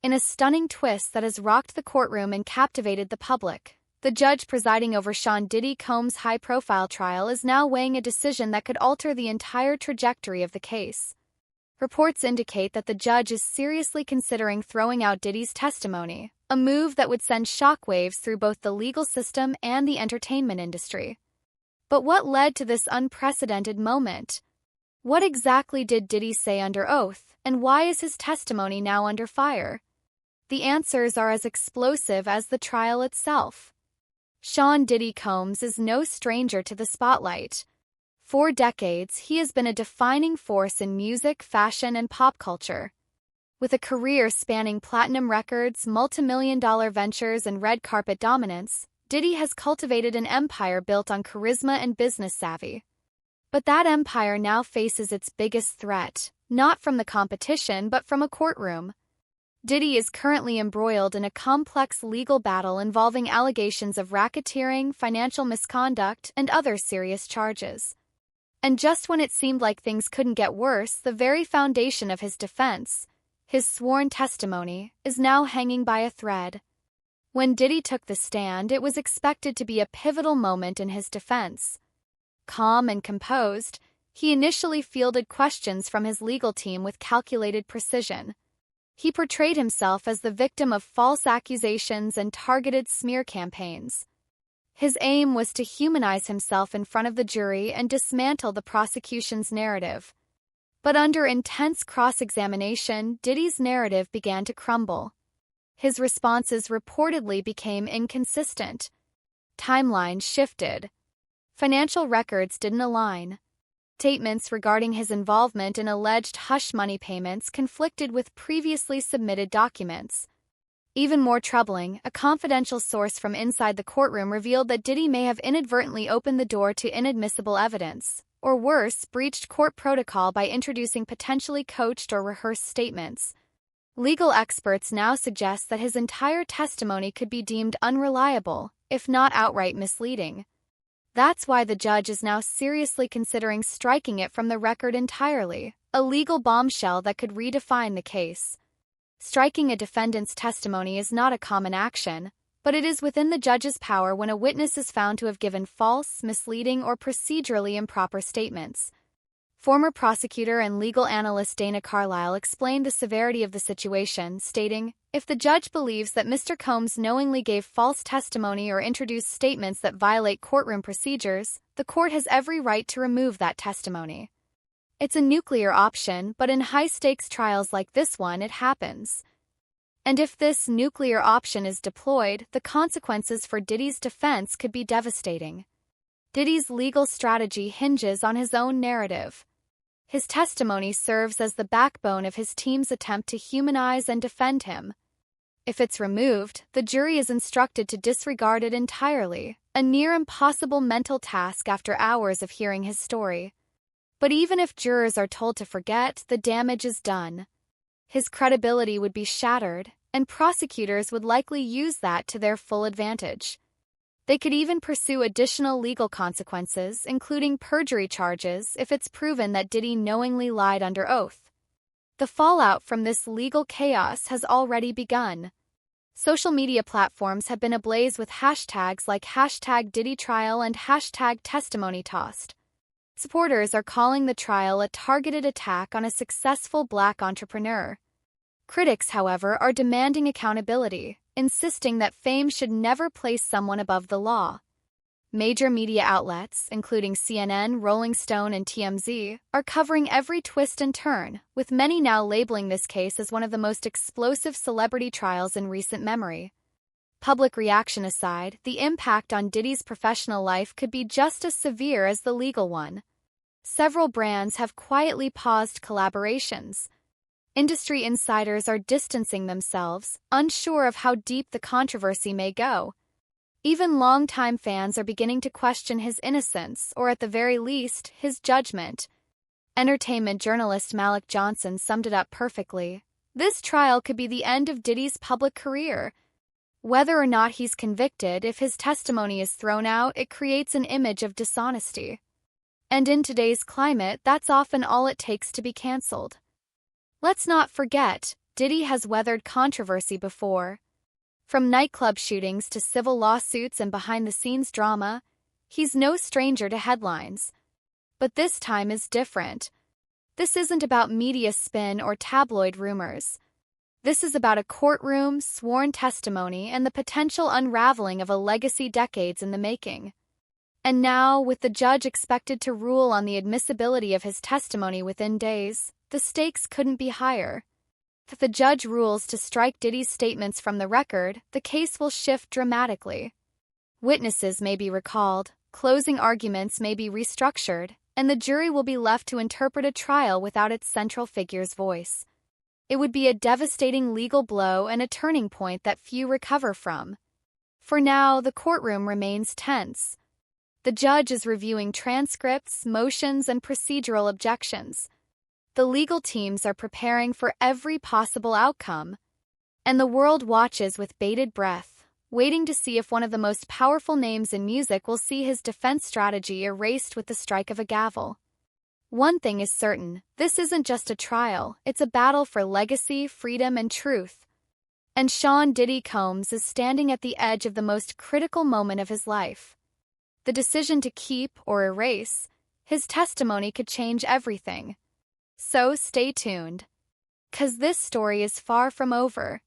In a stunning twist that has rocked the courtroom and captivated the public, the judge presiding over Sean Diddy Combs' high-profile trial is now weighing a decision that could alter the entire trajectory of the case. Reports indicate that the judge is seriously considering throwing out Diddy's testimony, a move that would send shockwaves through both the legal system and the entertainment industry. But what led to this unprecedented moment? What exactly did Diddy say under oath, and why is his testimony now under fire? The answers are as explosive as the trial itself. Sean Diddy Combs is no stranger to the spotlight. For decades, he has been a defining force in music, fashion, and pop culture. With a career spanning platinum records, multi-million-dollar ventures, and red carpet dominance, Diddy has cultivated an empire built on charisma and business savvy. But that empire now faces its biggest threat, not from the competition but from a courtroom. Diddy is currently embroiled in a complex legal battle involving allegations of racketeering, financial misconduct, and other serious charges. And just when it seemed like things couldn't get worse, the very foundation of his defense, his sworn testimony, is now hanging by a thread. When Diddy took the stand, it was expected to be a pivotal moment in his defense. Calm and composed, he initially fielded questions from his legal team with calculated precision. He portrayed himself as the victim of false accusations and targeted smear campaigns. His aim was to humanize himself in front of the jury and dismantle the prosecution's narrative. But under intense cross-examination, Diddy's narrative began to crumble. His responses reportedly became inconsistent. Timelines shifted. Financial records didn't align. Statements regarding his involvement in alleged hush money payments conflicted with previously submitted documents. Even more troubling, a confidential source from inside the courtroom revealed that Diddy may have inadvertently opened the door to inadmissible evidence, or worse, breached court protocol by introducing potentially coached or rehearsed statements. Legal experts now suggest that his entire testimony could be deemed unreliable, if not outright misleading. That's why the judge is now seriously considering striking it from the record entirely, a legal bombshell that could redefine the case. Striking a defendant's testimony is not a common action, but it is within the judge's power when a witness is found to have given false, misleading, or procedurally improper statements. Former prosecutor and legal analyst Dana Carlisle explained the severity of the situation, stating, "If the judge believes that Mr. Combs knowingly gave false testimony or introduced statements that violate courtroom procedures, the court has every right to remove that testimony." It's a nuclear option, but in high-stakes trials like this one it happens. And if this nuclear option is deployed, the consequences for Diddy's defense could be devastating. Diddy's legal strategy hinges on his own narrative. His testimony serves as the backbone of his team's attempt to humanize and defend him. If it's removed, the jury is instructed to disregard it entirely, a near-impossible mental task after hours of hearing his story. But even if jurors are told to forget, the damage is done. His credibility would be shattered, and prosecutors would likely use that to their full advantage. They could even pursue additional legal consequences, including perjury charges, if it's proven that Diddy knowingly lied under oath. The fallout from this legal chaos has already begun. Social media platforms have been ablaze with hashtags like #DiddyTrial and #TestimonyTossed. Supporters are calling the trial a targeted attack on a successful Black entrepreneur. Critics, however, are demanding accountability, insisting that fame should never place someone above the law. Major media outlets, including CNN, Rolling Stone, and TMZ, are covering every twist and turn, with many now labeling this case as one of the most explosive celebrity trials in recent memory. Public reaction aside, the impact on Diddy's professional life could be just as severe as the legal one. Several brands have quietly paused collaborations. Industry insiders are distancing themselves, unsure of how deep the controversy may go. Even longtime fans are beginning to question his innocence, or at the very least, his judgment. Entertainment journalist Malik Johnson summed it up perfectly. This trial could be the end of Diddy's public career. Whether or not he's convicted, if his testimony is thrown out, it creates an image of dishonesty. And in today's climate, that's often all it takes to be cancelled. Let's not forget, Diddy has weathered controversy before. From nightclub shootings to civil lawsuits and behind-the-scenes drama, he's no stranger to headlines. But this time is different. This isn't about media spin or tabloid rumors. This is about a courtroom, sworn testimony, and the potential unraveling of a legacy decades in the making. And now, with the judge expected to rule on the admissibility of his testimony within days, the stakes couldn't be higher. If the judge rules to strike Diddy's statements from the record, the case will shift dramatically. Witnesses may be recalled, closing arguments may be restructured, and the jury will be left to interpret a trial without its central figure's voice. It would be a devastating legal blow and a turning point that few recover from. For now, the courtroom remains tense. The judge is reviewing transcripts, motions, and procedural objections. The legal teams are preparing for every possible outcome. And the world watches with bated breath, waiting to see if one of the most powerful names in music will see his defense strategy erased with the strike of a gavel. One thing is certain, this isn't just a trial, it's a battle for legacy, freedom, and truth. And Sean Diddy Combs is standing at the edge of the most critical moment of his life. The decision to keep or erase his testimony could change everything. So stay tuned. 'Cause this story is far from over.